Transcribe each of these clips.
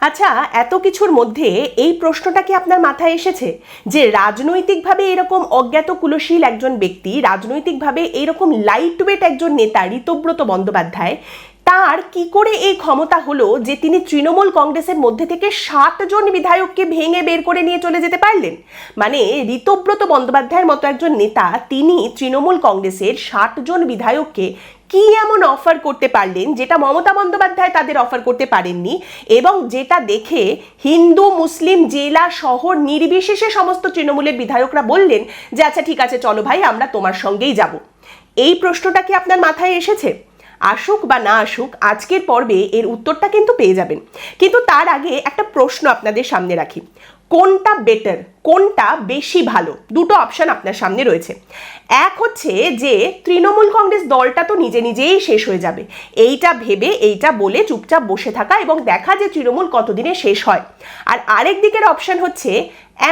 আচ্ছা, এত কিছুর মধ্যে এই প্রশ্নটা কি আপনার মাথায় এসেছে যে রাজনৈতিকভাবে এরকম অজ্ঞাত কুলশীল একজন ব্যক্তি, রাজনৈতিকভাবে এরকম লাইট ওয়েট একজন নেতা ঋতব্রত বন্দ্যোপাধ্যায়, তার কি করে এই ক্ষমতা হলো যে তিনি তৃণমূল কংগ্রেসের মধ্যে থেকে 7 জন বিধায়ককে ভেঙে বের করে নিয়ে চলে যেতে পারলেন? মানে ঋতব্রত বন্দ্যোপাধ্যায়ের মতো একজন নেতা তিনি তৃণমূল কংগ্রেসের 7 জন বিধায়ককে কি এমন অফার করতে পারলেন যেটা মমতা বন্দ্যোপাধ্যায় তাদের অফার করতে পারেননি, এবং যেটা দেখে হিন্দু মুসলিম জেলা শহর নির্বিশেষে সমস্ত তৃণমূলের বিধায়করা বললেন যে আচ্ছা ঠিক আছে চলো ভাই আমরা তোমার সঙ্গেই যাব। এই প্রশ্নটা কি আপনার মাথায় এসেছে? আসুক বা না আসুক, আজকের পর্বে এর উত্তরটা কিন্তু পেয়ে যাবেন। কিন্তু তার আগে একটা প্রশ্ন আপনাদের সামনে রাখি, কোনটা বেটার, কোনটা বেশি ভালো? দুটো অপশন আপনার সামনে রয়েছে। এক হচ্ছে যে তৃণমূল কংগ্রেস দলটা তো নিজে নিজেই শেষ হয়ে যাবে, এইটা ভেবে এইটা বলে চুপচাপ বসে থাকা এবং দেখা যে তৃণমূল কতদিনে শেষ হয়। আর আরেক দিকের অপশন হচ্ছে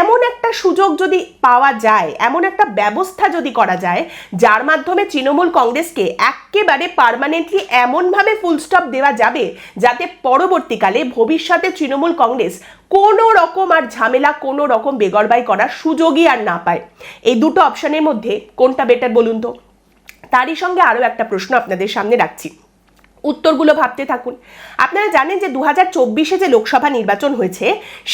এমন একটা সুযোগ যদি পাওয়া যায়, এমন একটা ব্যবস্থা যদি করা যায় যার মাধ্যমে তৃণমূল কংগ্রেসকে একেবারে পার্মানেন্টলি এমনভাবে ফুল স্টপ দেওয়া যাবে যাতে পরবর্তীকালে ভবিষ্যতে তৃণমূল কংগ্রেস কোনো রকম আর ঝামেলা, কোনো রকম বেগরবাই করার সুযোগই আর না পায়। এই দুটো অপশনের মধ্যে কোনটা বেটার বলুন তো? তারই সঙ্গে আরও একটা প্রশ্ন আপনাদের সামনে রাখছি, উত্তরগুলো ভাবতে থাকুন। আপনারা জানেন যে 2024-এ যে লোকসভা নির্বাচন হয়েছে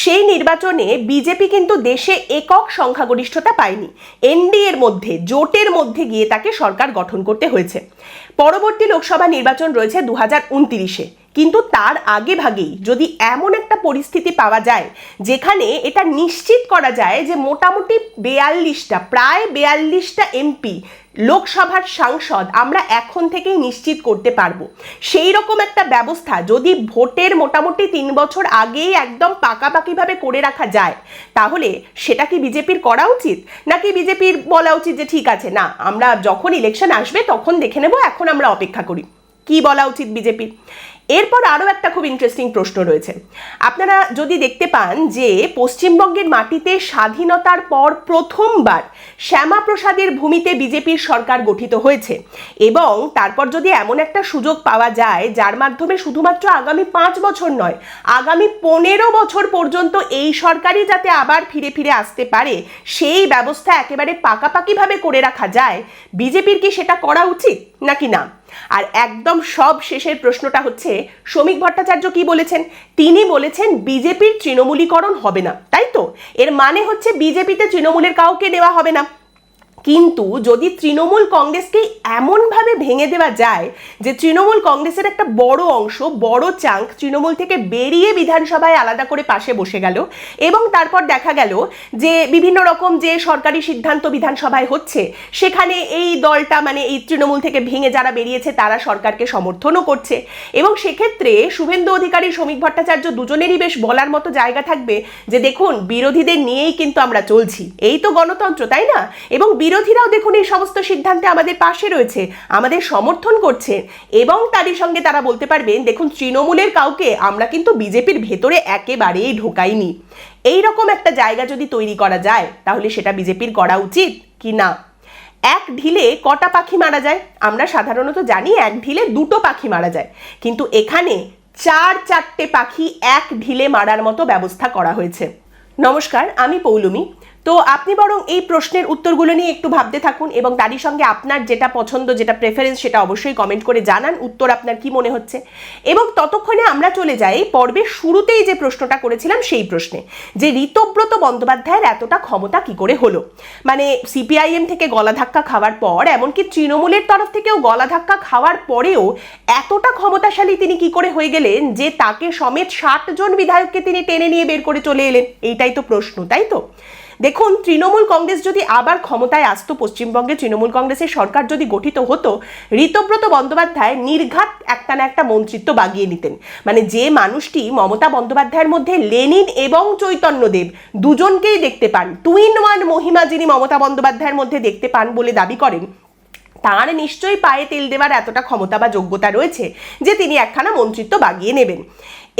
সেই নির্বাচনে বিজেপি কিন্তু দেশে একক সংখ্যাগরিষ্ঠতা পায়নি, এনডিএর মধ্যে জোটের মধ্যে গিয়ে তাকে সরকার গঠন করতে হয়েছে। পরবর্তী লোকসভা নির্বাচন রয়েছে 2029-এ, কিন্তু তার আগে ভাগেই যদি এমন একটা পরিস্থিতি পাওয়া যায় যেখানে এটা নিশ্চিত করা যায় যে মোটামুটি 42টা, প্রায় 42টা এমপি লোকসভার সাংসদ আমরা এখন থেকেই নিশ্চিত করতে পারবো, সেই রকম একটা ব্যবস্থা যদি ভোটের মোটামুটি 3 বছর আগেই একদম পাকাপাকিভাবে করে রাখা যায়, তাহলে সেটা কি বিজেপির করা উচিত? নাকি বিজেপির বলা উচিত যে ঠিক আছে না, আমরা যখন ইলেকশন আসবে তখন দেখে নেব, এখন আমরা অপেক্ষা করি? কি বলা উচিত বিজেপির? এরপর আরও একটা খুব ইন্টারেস্টিং প্রশ্ন রয়েছে। আপনারা যদি দেখতে পান যে পশ্চিমবঙ্গের মাটিতে স্বাধীনতার পর প্রথমবার শ্যামাপ্রসাদের ভূমিতে বিজেপির সরকার গঠিত হয়েছে, এবং তারপর যদি এমন একটা সুযোগ পাওয়া যায় যার মাধ্যমে শুধুমাত্র আগামী 5 বছর নয়, আগামী 15 বছর পর্যন্ত এই সরকারই যাতে আবার ফিরে ফিরে আসতে পারে, সেই ব্যবস্থা একেবারে পাকাপাকিভাবে করে রাখা যায়, বিজেপির কি সেটা করা উচিত নাকি না? আর একদম সব শেষের প্রশ্নটা হচ্ছে, শ্রমিক ভট্টাচার্য কি বলেছেন? তিনি বলেছেন বিজেপির তৃণমূলীকরণ হবে না, তাই তো? এর মানে হচ্ছে বিজেপিতে তৃণমূলের কাউকে নেওয়া হবে না। কিন্তু যদি তৃণমূল কংগ্রেসকে এমনভাবে ভেঙে দেওয়া যায় যে তৃণমূল কংগ্রেসের একটা বড় অংশ, বড় চাঙ্ক তৃণমূল থেকে বেরিয়ে বিধানসভায় আলাদা করে পাশে বসে গেল, এবং তারপর দেখা গেল যে বিভিন্ন রকম যে সরকারি সিদ্ধান্ত বিধানসভায় হচ্ছে সেখানে এই দলটা, মানে এই তৃণমূল থেকে ভেঙে যারা বেরিয়েছে তারা সরকারকে সমর্থনও করছে, এবং সেক্ষেত্রে শুভেন্দু অধিকারী, শ্রমিক ভট্টাচার্য দুজনেরই বেশ বলার মতো জায়গা থাকবে যে দেখুন বিরোধীদের নিয়েই কিন্তু আমরা চলছি, এই তো গণতন্ত্র, তাই না? এবং বিরোধীরাও দেখুন এই সমস্ত সিদ্ধান্তে আমাদের পাশে রয়েছে, আমাদের সমর্থন করছে, এবং তারই সঙ্গে তারা বলতে পারবেন দেখুন তৃণমূলের কাউকে আমরা কিন্তু বিজেপির ভেতরে একেবারেই ঢোকাইনি। এই রকম একটা জায়গা যদি তৈরি করা যায় তাহলে সেটা বিজেপির করা উচিত কি না? এক ঢিলে কটা পাখি মারা যায়? আমরা সাধারণত জানি এক ঢিলে 2টো পাখি মারা যায়, কিন্তু এখানে 4-4টে পাখি এক ঢিলে মারার মতো ব্যবস্থা করা হয়েছে। নমস্কার, আমি পৌলুমি। তো আপনি বরং এই প্রশ্নের উত্তরগুলো নিয়ে একটু ভাবতে থাকুন, এবং তারই সঙ্গে আপনার যেটা পছন্দ, যেটা প্রেফারেন্স, সেটা অবশ্যই কমেন্ট করে জানান উত্তর আপনার কি মনে হচ্ছে। এবং ততক্ষণে আমরা চলে যাই পর্বের শুরুতেই যে প্রশ্নটা করেছিলাম সেই প্রশ্নে, যে ঋতব্রত বন্দ্যোপাধ্যায়ের এতটা ক্ষমতা কি করে হলো? মানে সিপিআইএম থেকে গলা ধাক্কা খাওয়ার পর, এমনকি তৃণমূলের তরফ থেকেও গলা ধাক্কা খাওয়ার পরেও এতটা ক্ষমতাশালী তিনি কি করে হয়ে গেলেন যে তাকে সমেত 7 জন বিধায়ককে তিনি টেনে নিয়ে বের করে চলে এলেন? এইটাই তো প্রশ্ন, তাই তো? দেখুন, তৃণমূল কংগ্রেস যদি আবার ক্ষমতায় আসতো, পশ্চিমবঙ্গে তৃণমূল কংগ্রেসের সরকার যদি গঠিত হতো, ঋতব্রত বন্দ্যোপাধ্যায় নির্ঘাত একটা না একটা মন্ত্রিত্ব বাগিয়ে নিতেন। মানে যে মানুষটি মমতা বন্দ্যোপাধ্যায়ের মধ্যে লেনিন এবং চৈতন্যদেব দুজনকেই দেখতে পান, 2-in-1 মহিমা যিনি মমতা বন্দ্যোপাধ্যায়ের মধ্যে দেখতে পান বলে দাবি করেন, তার নিশ্চয়ই পায়ে তেল দেওয়ার এতটা ক্ষমতা বা যোগ্যতা রয়েছে যে তিনি একখানা মন্ত্রিত্ব বাগিয়ে নেবেন।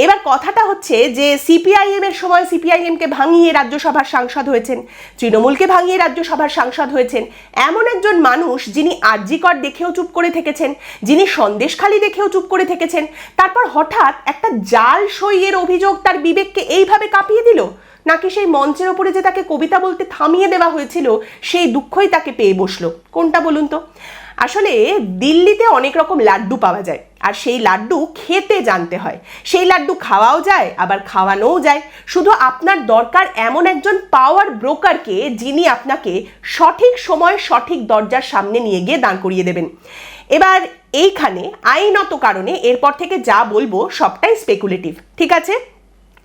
এবার কথাটা হচ্ছে যে সিপিআইএম এর সময় সিপিআইএমকে ভাঙিয়ে রাজ্যসভার সাংসদ হয়েছেন, তৃণমূলকে ভাঙিয়ে রাজ্যসভার সাংসদ হয়েছেন এমন একজন মানুষ যিনি আরজিকর দেখেও চুপ করে থেকেছেন, যিনি সন্দেশখালি দেখেও চুপ করে থেকেছেন, তারপর হঠাৎ একটা জাল সইয়ের অভিযোগ তার বিবেককে এইভাবে কাঁপিয়ে দিল, নাকি সেই মঞ্চের ওপরে যে তাকে কবিতা বলতে থামিয়ে দেওয়া হয়েছিল সেই দুঃখই তাকে পেয়ে বসলো? কোনটা বলুন তো? আসলে দিল্লিতে অনেক রকম লাড্ডু পাওয়া যায়, আর সেই লাড্ডু খেতে জানতে হয়, সেই লাড্ডু খাওয়াও যায় আবার খাওয়ানোও যায়। শুধু আপনার দরকার এমন একজন পাওয়ার ব্রোকারকে, যিনি আপনাকে সঠিক সময় সঠিক দরজার সামনে নিয়ে গিয়ে দাঁড় করিয়ে দেবেন। এবার এইখানে আইনত কারণে এরপর থেকে যা বলবো সবটাই স্পেকুলেটিভ, ঠিক আছে?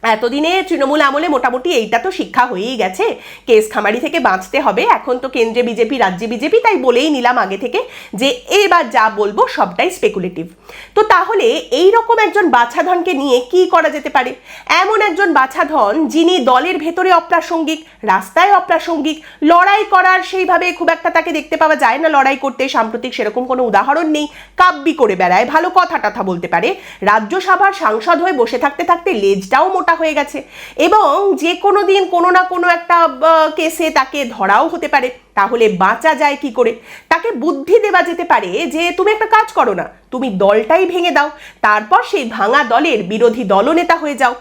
এতদিনে তৃণমূল আমলে মোটামুটি এইটা তো শিক্ষা হয়েই গেছে, কেস খামারি থেকে বাঁচতে হবে। এখন তো কেন্দ্রে বিজেপি, রাজ্যে বিজেপি, তাই বলেই নিলাম আগে থেকে যে এবার যা বলবো সবটাই স্পেকুলেটিভ। তো তাহলে এই রকম একজন বাছাধনকে নিয়ে কি করা যেতে পারে? এমন একজন বাছাধন যিনি দলের ভেতরে অপ্রাসঙ্গিক, রাস্তায় অপ্রাসঙ্গিক, লড়াই করার সেইভাবে খুব একটা তাকে দেখতে পাওয়া যায় না লড়াই করতে, সাম্প্রতিক সেরকম কোনো উদাহরণ নেই, কাব্যি করে বেড়ায়, ভালো কথা টথা বলতে পারে, রাজ্যসভার সাংসদ হয়ে বসে থাকতে থাকতে লেজটাও মোটা হয়ে গেছে, এবং যে কোনো দিন কোনো না কোনো একটা কেসে তাকে ধরাও হতে পারে। তাহলে বাঁচা যায় কি করে? তাকে বুদ্ধি দেওয়া যেতে পারে যে তুমি একটা কাজ করো না, তুমি দলটাই ভেঙে দাও, তারপর সেই ভাঙা দলের বিরোধী দলনেতা হয়ে যাও।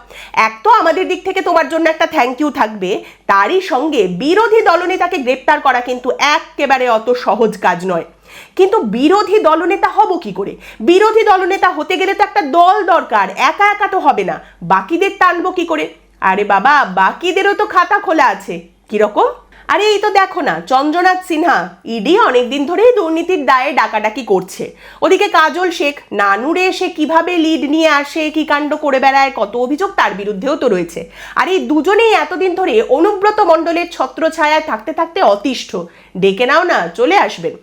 এক তো আমাদের দিক থেকে তোমার জন্য একটা থ্যাংক ইউ থাকবে, তারই সঙ্গে বিরোধী দলনেতাকে গ্রেপ্তার করা কিন্তু একেবারে অত সহজ কাজ নয়। কিন্তু বিরোধী দলনেতা হব কি করে? বিরোধী দলনেতা হতে গেলে তো একটা দল দরকার, একা একা তো হবে না। বাকিদের টানবো কি করে? আরে বাবা, বাকিদেরও তো খাতা খোলা আছে। কিরকম? আরে এই তো দেখো না, চন্দ্রনাথ সিনহা, ইডি অনেকদিন ধরেই দুর্নীতির দায়ে ডাকাডাকি করছে। ওদিকে কাজল শেখ, নানুরে এসে কিভাবে লিড নিয়ে আসে, কি কাণ্ড করে বেড়ায়, কত অভিযোগ তার বিরুদ্ধেও তো রয়েছে। আর এই দুজনেই এতদিন ধরে অনুব্রত মণ্ডলের ছত্রছায়ায় থাকতে থাকতে অতিষ্ঠ। ডেকে নাও না, চলে আসবেন।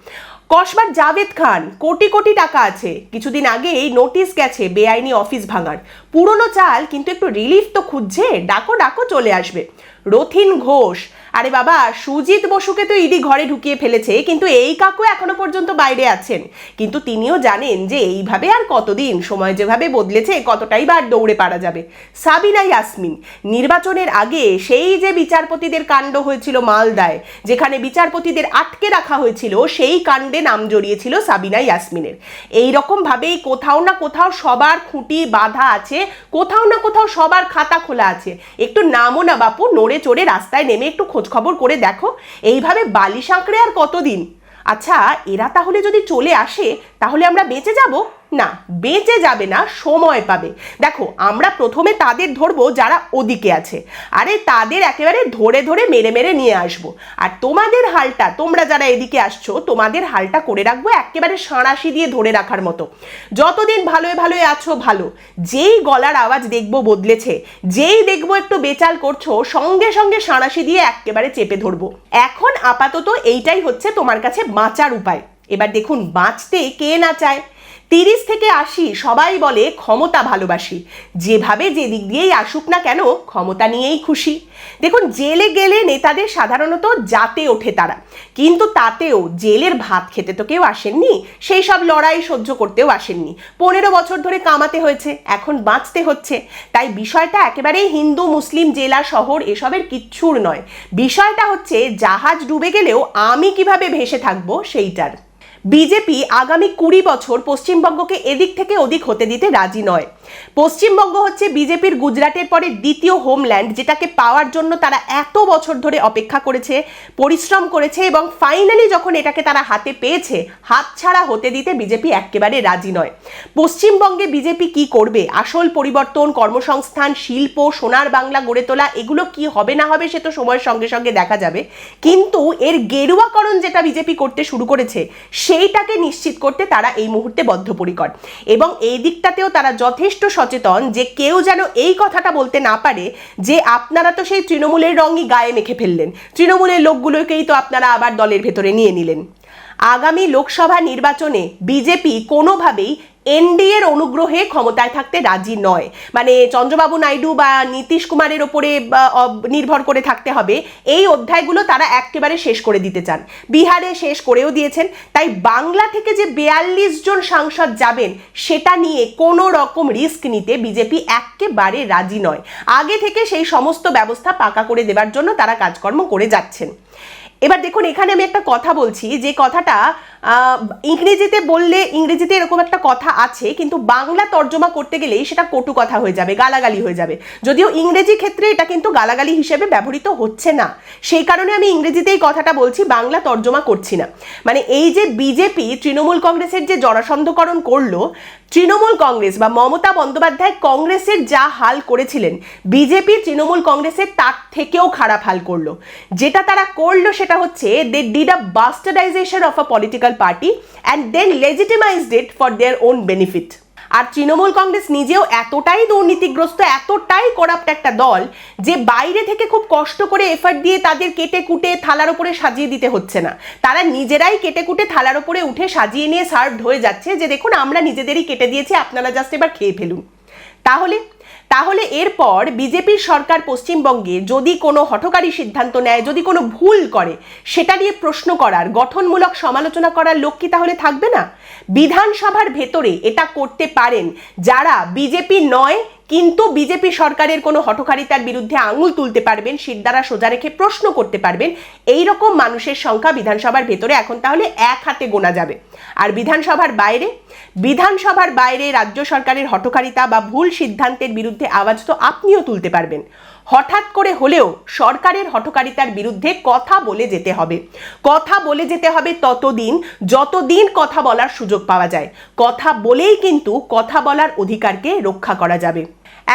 কসবার জাভেদ খান, কোটি কোটি টাকা আছে, কিছুদিন আগে এই নোটিশ গেছে বেআইনি অফিস ভাঙার, পুরনো চাল কিন্তু একটু রিলিফ তো খুঁজছে, ডাকো ডাকো চলে আসবে। রথিন ঘোষ, আরে বাবা, সুজিত বসুকে তো ইডি ঘরে ঢুকিয়ে ফেলেছে, কিন্তু এই কাকু এখনো পর্যন্ত বাইরে আছেন। কিন্তু তিনিও জানেন যে এইভাবে আর কতদিন, সময় যেভাবে বদলেছে কতটাই বার দৌড়ে পারা যাবে। সাবিনা ইয়াসমিন, নির্বাচনের আগে সেই যে বিচারপতিদের কাণ্ড হয়েছিল মালদায়, যেখানে বিচারপতিদের আটকে রাখা হয়েছিল, সেই কাণ্ডে নাম জড়িয়েছিল সাবিনা ইয়াসমিনের। এইরকম ভাবেই কোথাও না কোথাও সবার খুঁটি বাঁধা আছে, কোথাও না কোথাও সবার খাতা খোলা আছে। একটু নামো না বাপু, নড়ে চড়ে রাস্তায় নেমে একটু খোঁজ খবর করে দেখো, এইভাবে বালি সাঁকড়ে আর কতদিন? আচ্ছা, এরা তাহলে যদি চলে আসে তাহলে আমরা বেঁচে যাব? না, বেঁচে যাবে না, সময় পাবে। দেখো, আমরা প্রথমে তাদের ধরবো যারা ওদিকে আছে, আরে তাদের একেবারে ধরে ধরে মেরে মেরে নিয়ে আসবো। আর তোমাদের হালটা, তোমরা যারা এদিকে আসছো, তোমাদের হালটা করে রাখবো একেবারে সাঁড়াশি দিয়ে ধরে রাখার মতো। যতদিন ভালোয় ভালোয় আছো ভালো, যেই গলার আওয়াজ দেখবো বদলেছে, যেই দেখবো একটু বেচাল করছো, সঙ্গে সঙ্গে সাঁড়াশি দিয়ে একেবারে চেপে ধরবো। এখন আপাতত এইটাই হচ্ছে তোমার কাছে বাঁচার উপায়। এবার দেখুন, বাঁচতে কে না চায়? 30 থেকে 80 সবাই বলে ক্ষমতা ভালোবাসি, যেভাবে যে দিক দিয়েই আসুক না কেন ক্ষমতা নিয়েই খুশি। দেখুন, জেলে গেলে নেতাদের সাধারণত যাতে ওঠে তারা, কিন্তু তাতেও জেলের ভাত খেতে তো কেউ আসেননি, সেই সব লড়াই সহ্য করতেও আসেননি। 15 বছর ধরে কামাতে হয়েছে, এখন বাঁচতে হচ্ছে। তাই বিষয়টা একেবারেই হিন্দু মুসলিম জেলা শহর এসবের কিচ্ছুর নয়। বিষয়টা হচ্ছে জাহাজ ডুবে গেলেও আমি কিভাবে ভেসে থাকবো সেইটার। বিজেপি আগামী 20 বছর পশ্চিমবঙ্গকে এদিক থেকে ওদিক হতে দিতে রাজি নয়। পশ্চিমবঙ্গ হচ্ছে বিজেপির গুজরাটের পরে দ্বিতীয় হোমল্যান্ড, যেটাকে পাওয়ার জন্য তারা এত বছর ধরে অপেক্ষা করেছে, পরিশ্রম করেছে, এবং ফাইনালি যখন এটাকে তারা হাতে পেয়েছে, হাতছাড়া হতে দিতে বিজেপি একেবারে রাজি নয়। পশ্চিমবঙ্গে বিজেপি কি করবে, আসল পরিবর্তন, কর্মসংস্থান, শিল্প, সোনার বাংলা গড়ে তোলা, এগুলো কি হবে না হবে সে তো সময়ের সঙ্গে সঙ্গে দেখা যাবে। কিন্তু এর গেরুয়াকরণ যেটা বিজেপি করতে শুরু করেছে, সেইটাকে নিশ্চিত করতে তারা এই মুহূর্তে বদ্ধপরিকর, এবং এই দিকটাতেও তারা যথেষ্ট সচেতন যে কেউ যেন এই কথাটা বলতে না পারে যে আপনারা তো সেই তৃণমূলের রঙই গায়ে মেখে ফেললেন, তৃণমূলের লোকগুলোকেই তো আপনারা আবার দলের ভেতরে নিয়ে নিলেন। আগামী লোকসভা নির্বাচনে বিজেপি কোনোভাবেই এনডিএর অনুগ্রহে ক্ষমতায় থাকতে রাজি নয়, মানে চন্দ্রবাবু নাইডু বা নীতিশ কুমারের ওপরে নির্ভর করে থাকতে হবে, এই অধ্যায়গুলো তারা একেবারে শেষ করে দিতে চান। বিহারে শেষ করেও দিয়েছেন। তাই বাংলা থেকে যে 42 জন সাংসদ যাবেন সেটা নিয়ে কোনো রকম রিস্ক নিতে বিজেপি একেবারে রাজি নয়। আগে থেকে সেই সমস্ত ব্যবস্থা পাকা করে দেবার জন্য তারা কাজকর্ম করে যাচ্ছেন। এবার দেখুন, এখানে আমি একটা কথা বলছি, যে কথাটা ইংরেজিতে বললে, ইংরেজিতে এরকম একটা কথা আছে, কিন্তু বাংলা তর্জমা করতে গেলেই সেটা কটু কথা হয়ে যাবে, গালাগালি হয়ে যাবে। যদিও ইংরেজি ক্ষেত্রে এটা কিন্তু গালাগালি হিসেবে ব্যবহৃত হচ্ছে না, সেই কারণে আমি ইংরেজিতেই কথাটা বলছি, বাংলা তর্জমা করছি না। মানে এই যে বিজেপি তৃণমূল কংগ্রেসের যে জরাসন্ধকরণ করলো, তৃণমূল কংগ্রেস বা মমতা বন্দ্যোপাধ্যায় কংগ্রেসের যা হাল করেছিলেন, বিজেপি তৃণমূল কংগ্রেসের তার থেকেও খারাপ হাল করলো। যেটা তারা করলো সেটা হচ্ছে, they did a bastardization of a political party and then legitimized it for their own benefit. আর তৃণমূল কংগ্রেস নিজেও এতটাই দুর্নীতিগ্রস্ত, এতটাই করাপ্ট একটা দল, যে বাইরে থেকে খুব কষ্ট করে এফার্ট দিয়ে তাদের কেটে কুটে থালার উপরে সাজিয়ে দিতে হচ্ছে না। তারা নিজেরাই কেটে কুটে থালার উপরে উঠে সাজিয়ে নিয়ে সার্ভড হয়ে যাচ্ছে, যে দেখুন আমরা নিজেদেরই কেটে দিয়েছি, আপনারা জাস্ট এবার খেয়ে ফেলুন। তাহলে এরপর বিজেপির সরকার পশ্চিমবঙ্গে যদি কোনো হঠকারী সিদ্ধান্ত নেয়, যদি কোনো ভুল করে, সেটা নিয়ে প্রশ্ন করার, গঠনমূলক সমালোচনা করার লোক কি তাহলে থাকবে না? বিধানসভার ভেতরে এটা করতে পারেন যারা বিজেপি নয়, কিন্তু বিজেপি সরকারের কোনো হঠকারিতার বিরুদ্ধে আঙুল তুলতে পারবেন, শিরদাঁড়া সোজা রেখে প্রশ্ন করতে পারবেন, এই রকম মানুষের সংখ্যা বিধানসভার ভেতরে এখন তাহলে এক হাতে গোনা যাবে। আর বিধানসভার বাইরে রাজ্য সরকারের হঠকারিতা বা ভুল সিদ্ধান্তের বিরুদ্ধে আওয়াজ তো আপনিও তুলতে পারবেন। হঠাৎ করে হলেও সরকারের হঠকারিতার বিরুদ্ধে কথা বলে যেতে হবে ততদিন যতদিন কথা বলার সুযোগ পাওয়া যায়। কথা বলেই কিন্তু কথা বলার অধিকারকে রক্ষা করা যাবে।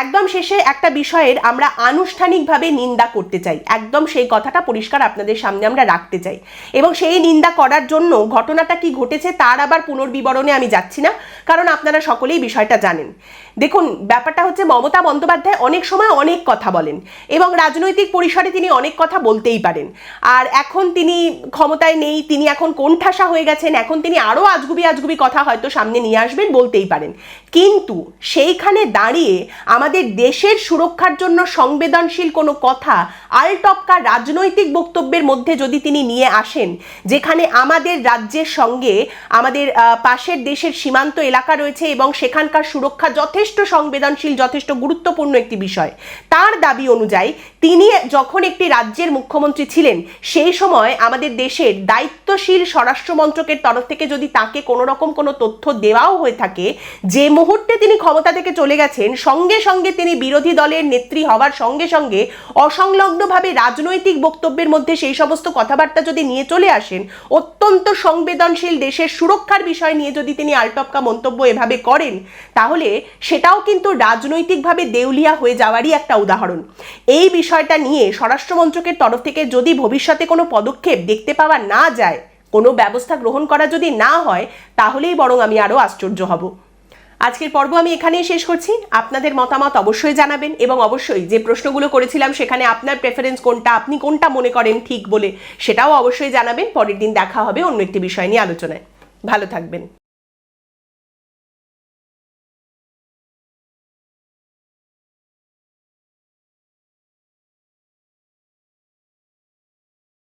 একদম শেষে একটা বিষয়ের আমরা আনুষ্ঠানিকভাবে নিন্দা করতে চাই, একদম সেই কথাটা পরিষ্কার আপনাদের সামনে আমরা রাখতে চাই, এবং সেই নিন্দা করার জন্য ঘটনাটা কি ঘটেছে তার আবার পুনর্বিবরণে আমি যাচ্ছি না, কারণ আপনারা সকলেই বিষয়টা জানেন। দেখুন, ব্যাপারটা হচ্ছে, মমতা বন্দ্যোপাধ্যায় অনেক সময় অনেক কথা বলেন এবং রাজনৈতিক পরিসরে তিনি অনেক কথা বলতেই পারেন। আর এখন তিনি ক্ষমতায় নেই, তিনি এখন কোণঠাসা হয়ে গেছেন, এখন তিনি আরও আজগুবি কথা হয়তো সামনে নিয়ে আসবেন, বলতেই পারেন। কিন্তু সেইখানে দাঁড়িয়ে আমাদের দেশের সুরক্ষার জন্য সংবেদনশীল কোনো কথা আলটপকা রাজনৈতিক বক্তব্যের মধ্যে যদি তিনি নিয়ে আসেন, যেখানে আমাদের রাজ্যের সঙ্গে আমাদের পাশের দেশের সীমান্ত এলাকা রয়েছে এবং সেখানকার সুরক্ষা যথেষ্ট সংবেদনশীল, যথেষ্ট গুরুত্বপূর্ণ একটি বিষয়, তার দাবি অনুযায়ী তিনি যখন একটি রাজ্যের মুখ্যমন্ত্রী ছিলেন, সেই সময় আমাদের দেশের দায়িত্বশীল স্বরাষ্ট্র মন্ত্রকের তরফ থেকে যদি তাকে কোনো রকম কোনো তথ্য দেওয়াও হয়ে থাকে, যে মুহূর্তে তিনি ক্ষমতা থেকে চলে গেছেন, সঙ্গে সঙ্গে তিনি বিরোধী দলের নেত্রী হওয়ার সঙ্গে সঙ্গে অসংলগ্নভাবে রাজনৈতিক বক্তব্যের মধ্যে সেই সমস্ত কথাবার্তা যদি নিয়ে চলে আসেন, অত্যন্ত সংবেদনশীল দেশের সুরক্ষার বিষয় নিয়ে যদি তিনি আলটপকা মন্তব্য এভাবে করেন, তাহলে সেটাও কিন্তু রাজনৈতিকভাবে দেউলিয়া হয়ে যাওয়ারই একটা উদাহরণ। এই বিষয়টা নিয়ে স্বরাষ্ট্র মন্ত্রকের তরফ থেকে যদি ভবিষ্যতে কোনো পদক্ষেপ দেখতে পাওয়া না যায়, কোনো ব্যবস্থা গ্রহণ করা যদি না হয়, তাহলেই বরং আমি আরও আশ্চর্য হব। আজকের পর্ব আমি এখানেই শেষ করছি। আপনাদের মতামত অবশ্যই জানাবেন, এবং অবশ্যই যে প্রশ্নগুলো করেছিলাম সেখানে আপনার প্রেফারেন্স কোনটা, আপনি কোনটা মনে করেন ঠিক বলে, সেটাও অবশ্যই জানাবেন। পরের দিন দেখা হবে অন্য একটি বিষয় নিয়ে আলোচনায়। ভালো থাকবেন।